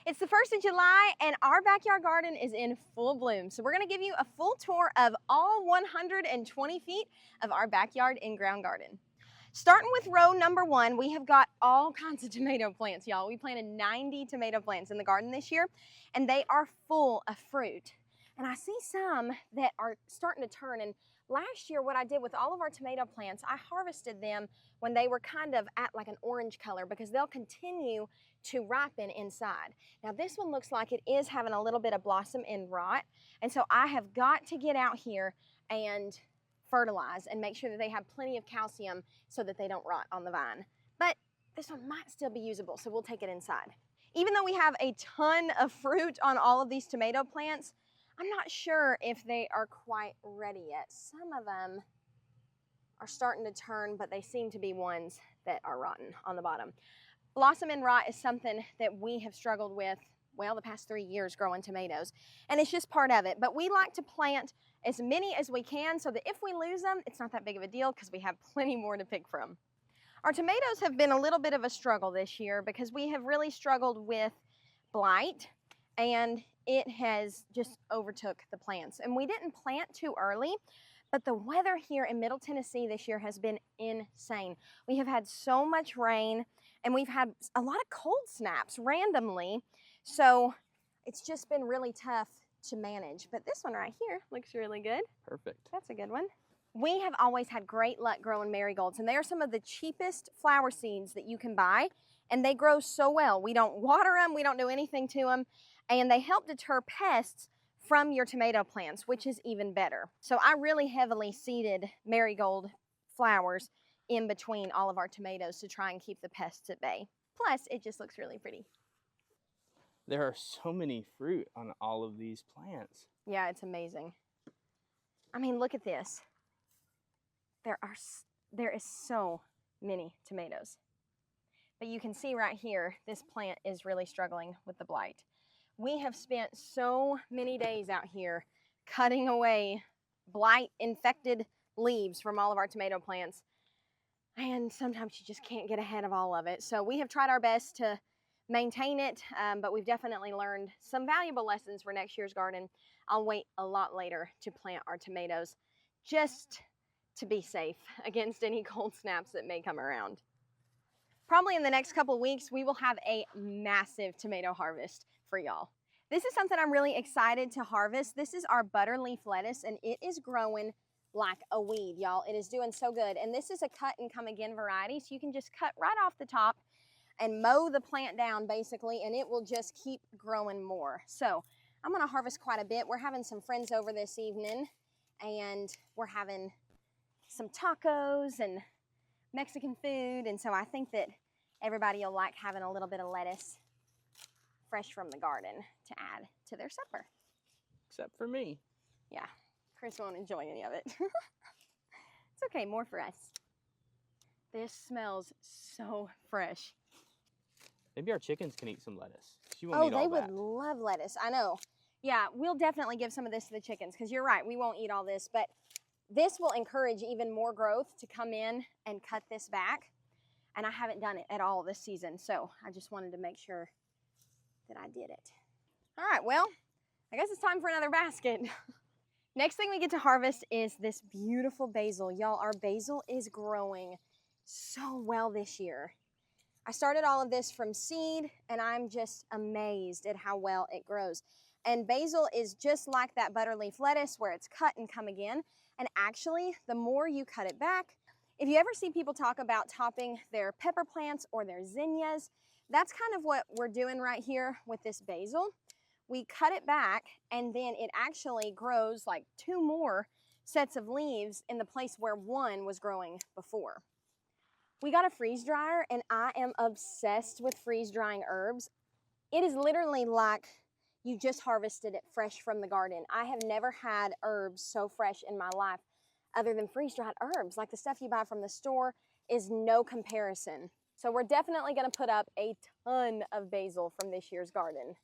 It's the 1st of July and our backyard garden is in full bloom. So we're gonna give you a full tour of all 120 feet of our backyard in-ground garden. Starting with row number 1, we have got all kinds of tomato plants, y'all. We planted 90 tomato plants in the garden this year and they are full of fruit. And I see some that are starting to turn. And last year, what I did with all of our tomato plants, I harvested them when they were kind of at like an orange color because they'll continue to ripen inside. Now this one looks like it is having a little bit of blossom end rot. And so I have got to get out here and fertilize and make sure that they have plenty of calcium so that they don't rot on the vine. But this one might still be usable, so we'll take it inside. Even though we have a ton of fruit on all of these tomato plants, I'm not sure if they are quite ready yet. Some of them are starting to turn, but they seem to be ones that are rotten on the bottom. Blossom end rot is something that we have struggled with, well, the past 3 years growing tomatoes, and it's just part of it. But we like to plant as many as we can so that if we lose them, it's not that big of a deal because we have plenty more to pick from. Our tomatoes have been a little bit of a struggle this year because we have really struggled with blight, and it has just overtook the plants. And we didn't plant too early, but the weather here in Middle Tennessee this year has been insane. We have had so much rain and we've had a lot of cold snaps randomly. So it's just been really tough to manage. But this one right here looks really good. Perfect. That's a good one. We have always had great luck growing marigolds, and they are some of the cheapest flower seeds that you can buy, and they grow so well. We don't water them, we don't do anything to them, and they help deter pests from your tomato plants, which is even better. So I really heavily seeded marigold flowers in between all of our tomatoes to try and keep the pests at bay. Plus, it just looks really pretty. There are so many fruit on all of these plants. Yeah, it's amazing. I mean, look at this. There is so many tomatoes. But you can see right here, this plant is really struggling with the blight. We have spent so many days out here cutting away blight-infected leaves from all of our tomato plants. And sometimes you just can't get ahead of all of it. So we have tried our best to maintain it, but we've definitely learned some valuable lessons for next year's garden. I'll wait a lot later to plant our tomatoes just to be safe against any cold snaps that may come around. Probably in the next couple weeks, we will have a massive tomato harvest for y'all. This is something I'm really excited to harvest. This is our butter leaf lettuce, and it is growing like a weed, y'all. It is doing so good. And this is a cut and come again variety, so you can just cut right off the top and mow the plant down basically, and it will just keep growing more. So I'm gonna harvest quite a bit. We're having some friends over this evening, and we're having some tacos and Mexican food, and so I think that everybody will like having a little bit of lettuce fresh from the garden to add to their supper. Except for me. Yeah, Chris won't enjoy any of it. It's okay, more for us. This smells so fresh. Maybe our chickens can eat some lettuce. She won't eat all they that. would love lettuce, I know. Yeah, we'll definitely give some of this to the chickens because you're right, we won't eat all this, but this will encourage even more growth to come in and cut this back. And I haven't done it at all this season, so I just wanted to make sure that I did it. All right, well, I guess it's time for another basket. Next thing we get to harvest is this beautiful basil. Y'all, our basil is growing so well this year. I started all of this from seed, and I'm just amazed at how well it grows. And basil is just like that butter leaf lettuce where it's cut and come again. And actually, the more you cut it back, if you ever see people talk about topping their pepper plants or their zinnias, that's kind of what we're doing right here with this basil. We cut it back, and then it actually grows like 2 more sets of leaves in the place where one was growing before. We got a freeze dryer, and I am obsessed with freeze drying herbs. It is literally like you just harvested it fresh from the garden. I have never had herbs so fresh in my life other than freeze-dried herbs. Like the stuff you buy from the store is no comparison. So we're definitely gonna put up a ton of basil from this year's garden.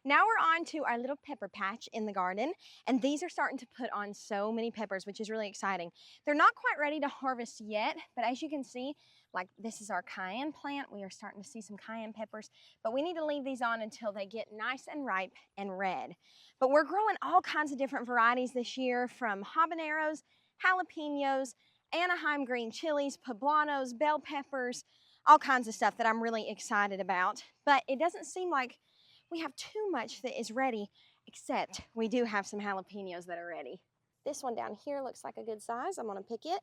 Now we're on to our little pepper patch in the garden, and these are starting to put on so many peppers, which is really exciting. They're not quite ready to harvest yet, but as you can see, like this is our cayenne plant. We are starting to see some cayenne peppers, but we need to leave these on until they get nice and ripe and red. But we're growing all kinds of different varieties this year, from habaneros, jalapenos, Anaheim green chilies, poblanos, bell peppers, all kinds of stuff that I'm really excited about. But it doesn't seem like we have too much that is ready, except we do have some jalapenos that are ready. This one down here looks like a good size. I'm gonna pick it.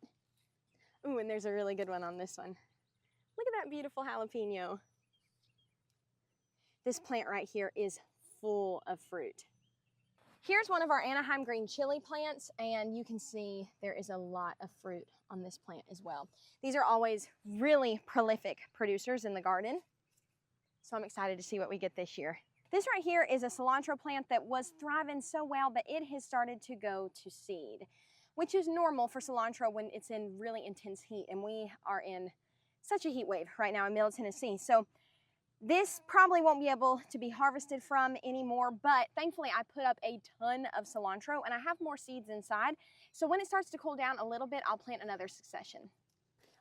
Ooh, and there's a really good one on this one. Look at that beautiful jalapeno. This plant right here is full of fruit. Here's one of our Anaheim green chili plants, and you can see there is a lot of fruit on this plant as well. These are always really prolific producers in the garden, so I'm excited to see what we get this year. This right here is a cilantro plant that was thriving so well, but it has started to go to seed, which is normal for cilantro when it's in really intense heat, and we are in such a heat wave right now in Middle Tennessee. So this probably won't be able to be harvested from anymore, but thankfully I put up a ton of cilantro and I have more seeds inside. So when it starts to cool down a little bit, I'll plant another succession.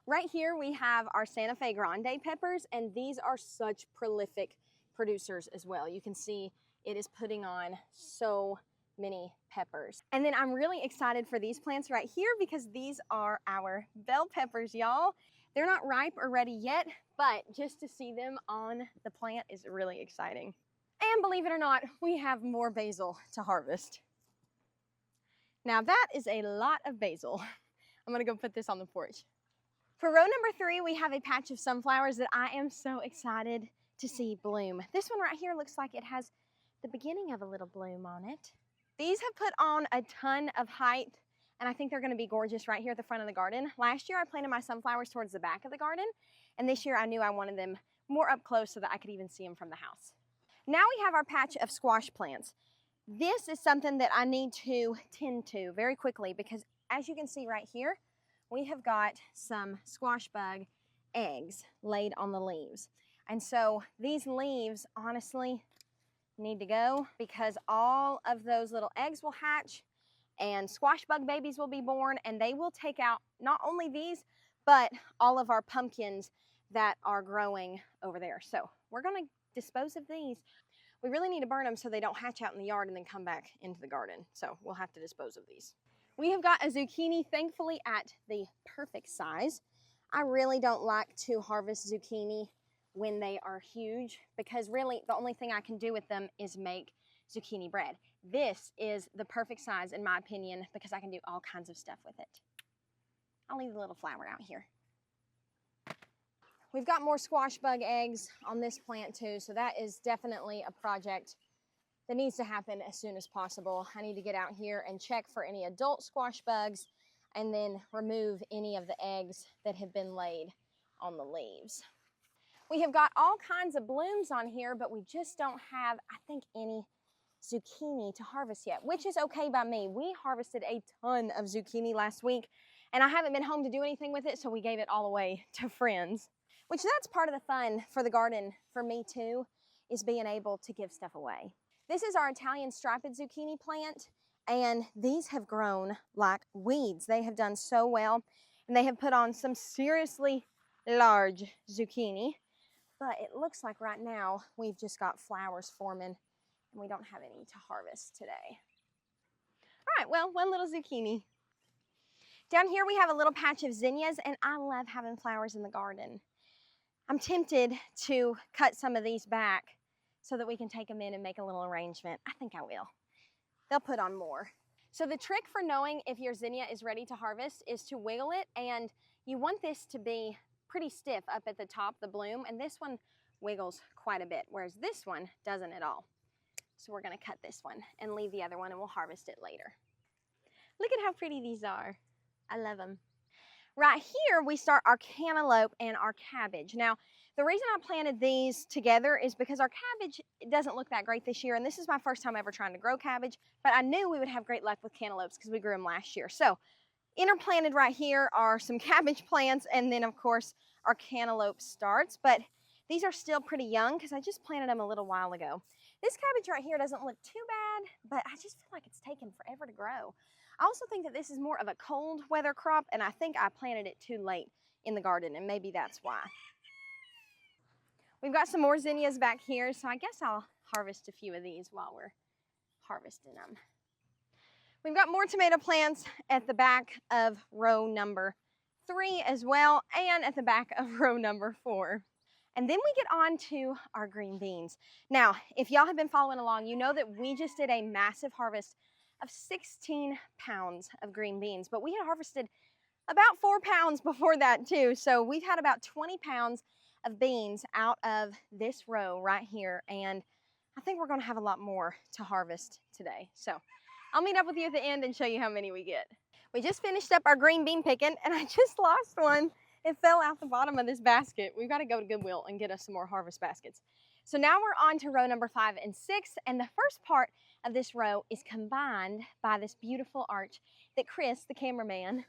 Right here we have our Santa Fe Grande peppers, and these are such prolific producers as well. You can see it is putting on so many peppers. And then I'm really excited for these plants right here because these are our bell peppers, y'all. They're not ripe or ready yet, but just to see them on the plant is really exciting. And believe it or not, we have more basil to harvest. Now that is a lot of basil. I'm gonna go put this on the porch. For row number 3, we have a patch of sunflowers that I am so excited to see bloom. This one right here looks like it has the beginning of a little bloom on it. These have put on a ton of height, and I think they're gonna be gorgeous right here at the front of the garden. Last year I planted my sunflowers towards the back of the garden, and this year I knew I wanted them more up close so that I could even see them from the house. Now we have our patch of squash plants. This is something that I need to tend to very quickly because as you can see right here, we have got some squash bug eggs laid on the leaves. And so these leaves honestly need to go because all of those little eggs will hatch and squash bug babies will be born, and they will take out not only these, but all of our pumpkins that are growing over there. So we're gonna dispose of these. We really need to burn them so they don't hatch out in the yard and then come back into the garden. So we'll have to dispose of these. We have got a zucchini, thankfully at the perfect size. I really don't like to harvest zucchini when they are huge because really the only thing I can do with them is make zucchini bread. This is the perfect size in my opinion because I can do all kinds of stuff with it. I'll leave the little flower out here. We've got more squash bug eggs on this plant too, so that is definitely a project that needs to happen as soon as possible. I need to get out here and check for any adult squash bugs and then remove any of the eggs that have been laid on the leaves. We have got all kinds of blooms on here, but we just don't have, I think, any zucchini to harvest yet, which is okay by me. We harvested a ton of zucchini last week, and I haven't been home to do anything with it, so we gave it all away to friends, which that's part of the fun for the garden for me too, is being able to give stuff away. This is our Italian striped zucchini plant, and these have grown like weeds. They have done so well, and they have put on some seriously large zucchini. But it looks like right now we've just got flowers forming and we don't have any to harvest today. All right, well, one little zucchini. Down here we have a little patch of zinnias, and I love having flowers in the garden. I'm tempted to cut some of these back so that we can take them in and make a little arrangement. I think I will. They'll put on more. So the trick for knowing if your zinnia is ready to harvest is to wiggle it, and you want this to be pretty stiff up at the top, the bloom, and this one wiggles quite a bit, whereas this one doesn't at all. So we're gonna cut this one and leave the other one, and we'll harvest it later. Look at how pretty these are. I love them. Right here, we start our cantaloupe and our cabbage. Now, the reason I planted these together is because our cabbage doesn't look that great this year, and this is my first time ever trying to grow cabbage, but I knew we would have great luck with cantaloupes because we grew them last year. So interplanted right here are some cabbage plants, and then of course our cantaloupe starts. But These are still pretty young because I just planted them a little while ago. This cabbage right here doesn't look too bad, but I just feel like it's taken forever to grow. I also think that this is more of a cold weather crop, and I think I planted it too late in the garden, and maybe that's why. We've got some more zinnias back here, so I guess I'll harvest a few of these while we're harvesting them. We've got more tomato plants at the back of row number 3 as well, and at the back of row number 4. And then we get on to our green beans. Now, if y'all have been following along, you know that we just did a massive harvest of 16 pounds of green beans, but we had harvested about 4 pounds before that too. So we've had about 20 pounds of beans out of this row right here, and I think we're gonna have a lot more to harvest today. So I'll meet up with you at the end and show you how many we get. We just finished up our green bean picking, and I just lost one. It fell out the bottom of this basket. We've got to go to Goodwill and get us some more harvest baskets. So now we're on to row number 5 and 6, and the first part of this row is combined by this beautiful arch that Chris, the cameraman,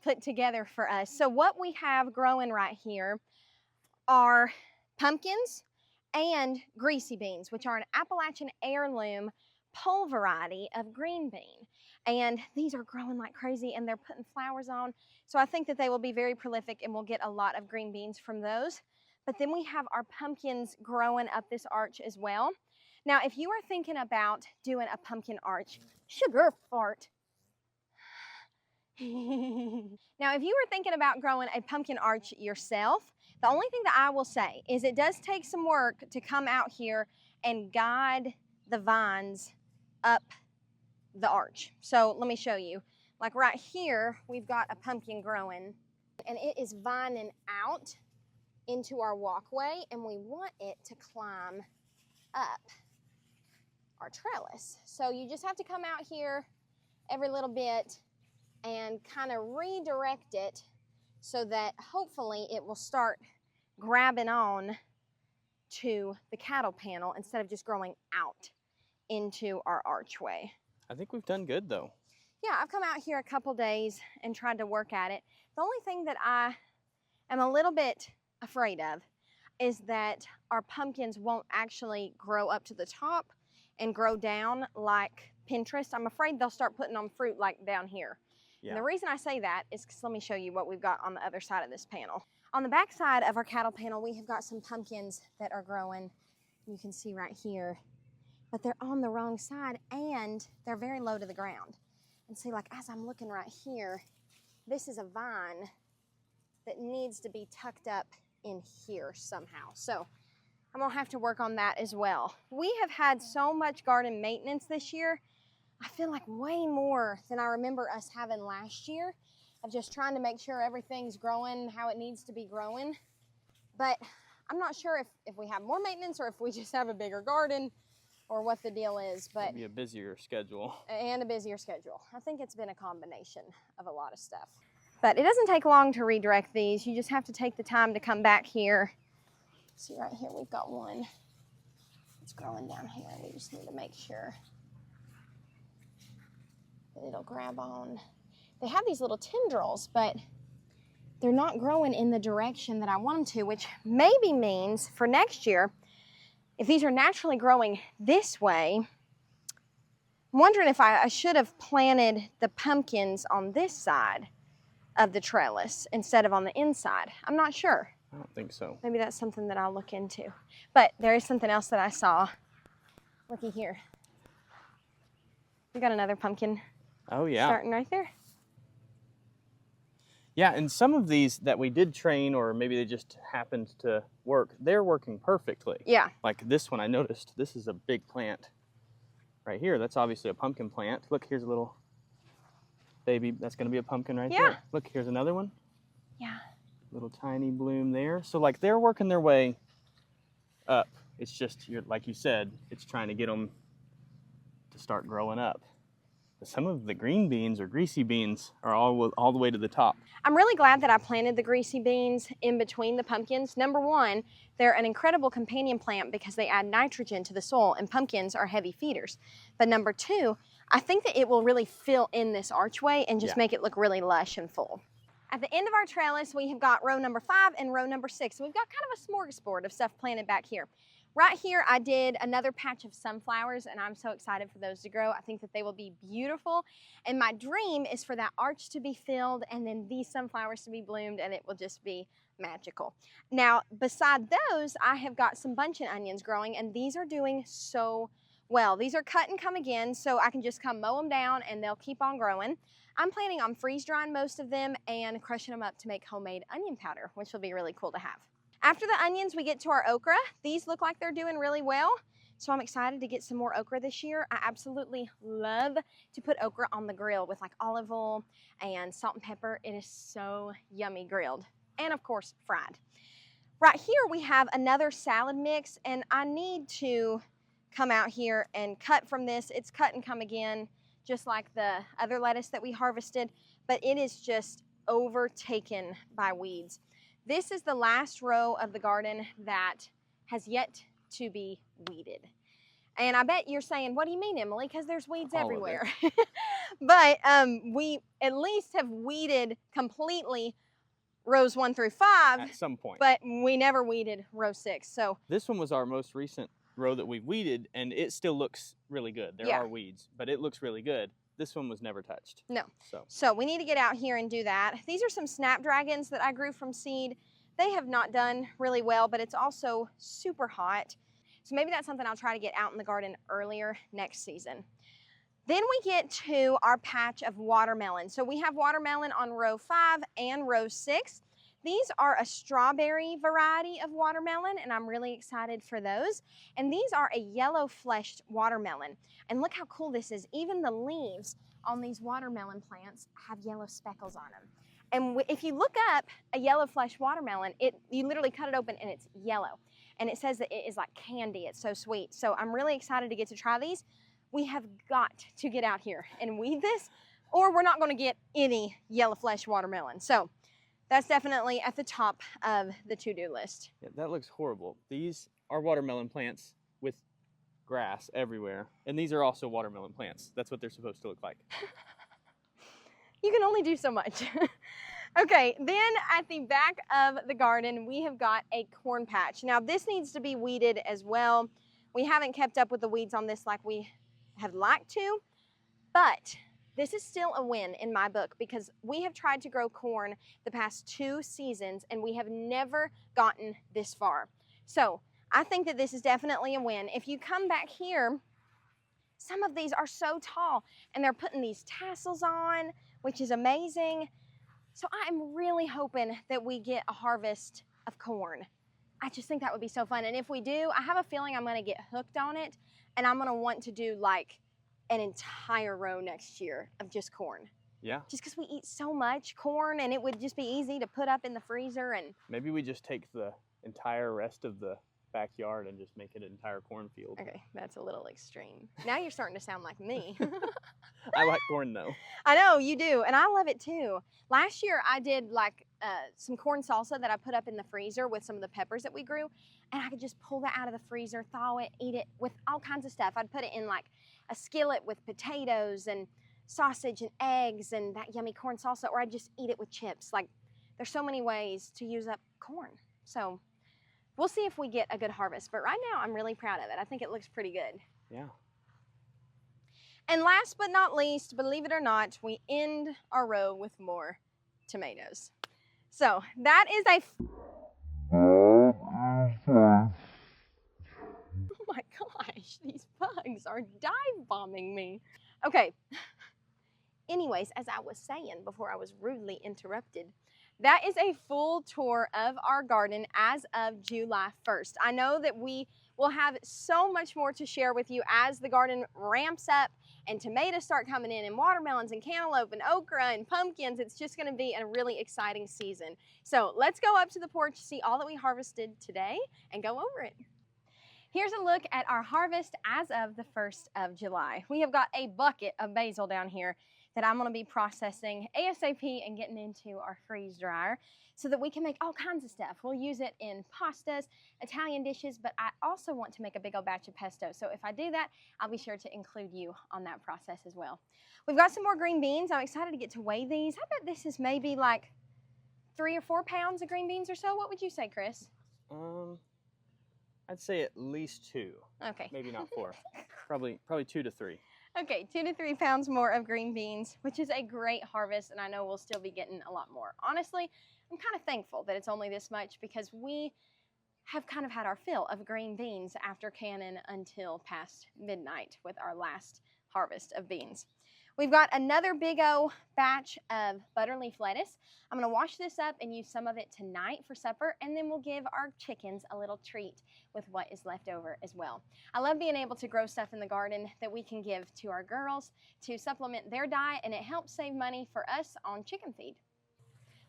put together for us. So what we have growing right here are pumpkins and greasy beans, which are an Appalachian heirloom pole variety of green bean. And these are growing like crazy, and they're putting flowers on. So I think that they will be very prolific, and we'll get a lot of green beans from those. But then we have our pumpkins growing up this arch as well. Now, if you are thinking about doing a pumpkin arch, sugar fart. Now, if you were thinking about growing a pumpkin arch yourself, the only thing that I will say is it does take some work to come out here and guide the vines up the arch. So let me show you. Like right here, we've got a pumpkin growing, and it is vining out into our walkway, and we want it to climb up our trellis. So you just have to come out here every little bit and kind of redirect it so that hopefully it will start grabbing on to the cattle panel instead of just growing out into our archway. I think we've done good though. Yeah, I've come out here a couple days and tried to work at it. The only thing that I am a little bit afraid of is that our pumpkins won't actually grow up to the top and grow down like Pinterest. I'm afraid they'll start putting on fruit like down here. Yeah. And the reason I say that is because let me show you what we've got on the other side of this panel. On the back side of our cattle panel, we have got some pumpkins that are growing. You can see right here, but they're on the wrong side and they're very low to the ground. And see, like as I'm looking right here, this is a vine that needs to be tucked up in here somehow. So I'm gonna have to work on that as well. We have had so much garden maintenance this year. I feel like way more than I remember us having last year, of just trying to make sure everything's growing how it needs to be growing. But I'm not sure if we have more maintenance or if we just have a bigger garden or what the deal is. But maybe a busier schedule. And a busier schedule. I think it's been a combination of a lot of stuff. But it doesn't take long to redirect these. You just have to take the time to come back here. See right here, we've got one. It's growing down here. We just need to make sure that it'll grab on. They have these little tendrils, but they're not growing in the direction that I want them to, which maybe means for next year, if these are naturally growing this way, I'm wondering if I should have planted the pumpkins on this side of the trellis instead of on the inside. I'm not sure. I don't think so. Maybe that's something that I'll look into. But there is something else that I saw. Looky here. We got another pumpkin. Oh yeah. Starting right there. Yeah, and some of these that we did train, or maybe they just happened to work, they're working perfectly. Yeah. Like this one I noticed, this is a big plant right here. That's obviously a pumpkin plant. Look, here's a little baby. That's gonna be a pumpkin right there. Look, here's another one. Yeah. Little tiny bloom there. So like they're working their way up. It's just, like you said, it's trying to get them to start growing up. But some of the green beans or greasy beans are all the way to the top. I'm really glad that I planted the greasy beans in between the pumpkins. Number one, they're an incredible companion plant because they add nitrogen to the soil, and pumpkins are heavy feeders. But number two, I think that it will really fill in this archway and just make it look really lush and full. At the end of our trellis, we have got row number 5 and row number 6. So we've got kind of a smorgasbord of stuff planted back here. Right here, I did another patch of sunflowers, and I'm so excited for those to grow. I think that they will be beautiful. And my dream is for that arch to be filled and then these sunflowers to be bloomed, and it will just be magical. Now, beside those, I have got some buncheon onions growing, and these are doing so well. These are cut and come again, so I can just come mow them down and they'll keep on growing. I'm planning on freeze drying most of them and crushing them up to make homemade onion powder, which will be really cool to have. After the onions, we get to our okra. These look like they're doing really well, so I'm excited to get some more okra this year. I absolutely love to put okra on the grill with like olive oil and salt and pepper. It is so yummy grilled, and of course, fried. Right here, we have another salad mix, and I need to come out here and cut from this. It's cut and come again, just like the other lettuce that we harvested, but it is just overtaken by weeds. This is the last row of the garden that has yet to be weeded. And I bet you're saying, what do you mean, Emily? Because there's weeds everywhere. But we at least have weeded completely rows 1 through 5. At some point. But we never weeded row 6. So this one was our most recent row that we weeded, and it still looks really good. There are weeds, but it looks really good. This one was never touched. No. So we need to get out here and do that. These are some snapdragons that I grew from seed. They have not done really well, but it's also super hot. So maybe that's something I'll try to get out in the garden earlier next season. Then we get to our patch of watermelon. So we have watermelon on row 5 and row 6. These are a strawberry variety of watermelon, and I'm really excited for those. And these are a yellow fleshed watermelon. And look how cool this is. Even the leaves on these watermelon plants have yellow speckles on them. And if you look up a yellow fleshed watermelon, you literally cut it open and it's yellow. And it says that it is like candy. It's so sweet. So I'm really excited to get to try these. We have got to get out here and weed this, or we're not going to get any yellow fleshed watermelon. So that's definitely at the top of the to-do list. Yeah, that looks horrible. These are watermelon plants with grass everywhere. And these are also watermelon plants. That's what they're supposed to look like. You can only do so much. Okay, then at the back of the garden, we have got a corn patch. Now this needs to be weeded as well. We haven't kept up with the weeds on this like we have liked to, but this is still a win in my book because we have tried to grow corn the past 2 seasons and we have never gotten this far. So I think that this is definitely a win. If you come back here, some of these are so tall and they're putting these tassels on, which is amazing. So I'm really hoping that we get a harvest of corn. I just think that would be so fun. And if we do, I have a feeling I'm going to get hooked on it and I'm going to want to do like an entire row next year of just corn. Yeah. Just because we eat so much corn and it would just be easy to put up in the freezer. And maybe we just take the entire rest of the backyard and just make it an entire cornfield. Okay, that's a little extreme. Now you're starting to sound like me. I like corn though. I know you do, and I love it too. Last year I did like some corn salsa that I put up in the freezer with some of the peppers that we grew, and I could just pull that out of the freezer, thaw it, eat it with all kinds of stuff. I'd put it in like a skillet with potatoes and sausage and eggs and that yummy corn salsa, or I'd just eat it with chips. Like there's so many ways to use up corn. So we'll see if we get a good harvest, but right now I'm really proud of it. I think it looks pretty good. Yeah. And last but not least, believe it or not, we end our row with more tomatoes. So that is a... Oh my gosh, these bugs are dive bombing me. Okay. Anyways, as I was saying before I was rudely interrupted, that is a full tour of our garden as of July 1st. I know that we will have so much more to share with you as the garden ramps up and tomatoes start coming in and watermelons and cantaloupe and okra and pumpkins. It's just going to be a really exciting season. So let's go up to the porch, see all that we harvested today and go over it. Here's a look at our harvest as of the 1st of July. We have got a bucket of basil down here that I'm going to be processing ASAP and getting into our freeze dryer so that we can make all kinds of stuff. We'll use it in pastas, Italian dishes, but I also want to make a big old batch of pesto. So if I do that, I'll be sure to include you on that process as well. We've got some more green beans. I'm excited to get to weigh these. I bet this is maybe like 3 or 4 pounds of green beans or so. What would you say, Chris? I'd say at least 2. Okay. Maybe not 4. Probably 2 to 3. Okay, 2 to 3 pounds more of green beans, which is a great harvest, and I know we'll still be getting a lot more. Honestly, I'm kind of thankful that it's only this much because we have kind of had our fill of green beans after canning until past midnight with our last harvest of beans. We've got another big old batch of butterleaf lettuce. I'm gonna wash this up and use some of it tonight for supper, and then we'll give our chickens a little treat with what is left over as well. I love being able to grow stuff in the garden that we can give to our girls to supplement their diet, and it helps save money for us on chicken feed.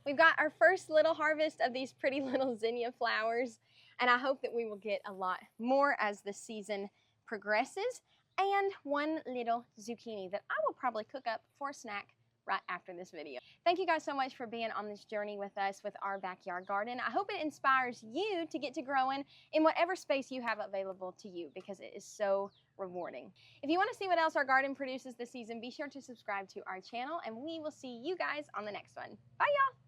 We've got our first little harvest of these pretty little zinnia flowers, and I hope that we will get a lot more as the season progresses, and one little zucchini that I will probably cook up for a snack right after this video. Thank you guys so much for being on this journey with us with our backyard garden. I hope it inspires you to get to growing in whatever space you have available to you because it is so rewarding. If you want to see what else our garden produces this season, be sure to subscribe to our channel, and we will see you guys on the next one. Bye, y'all.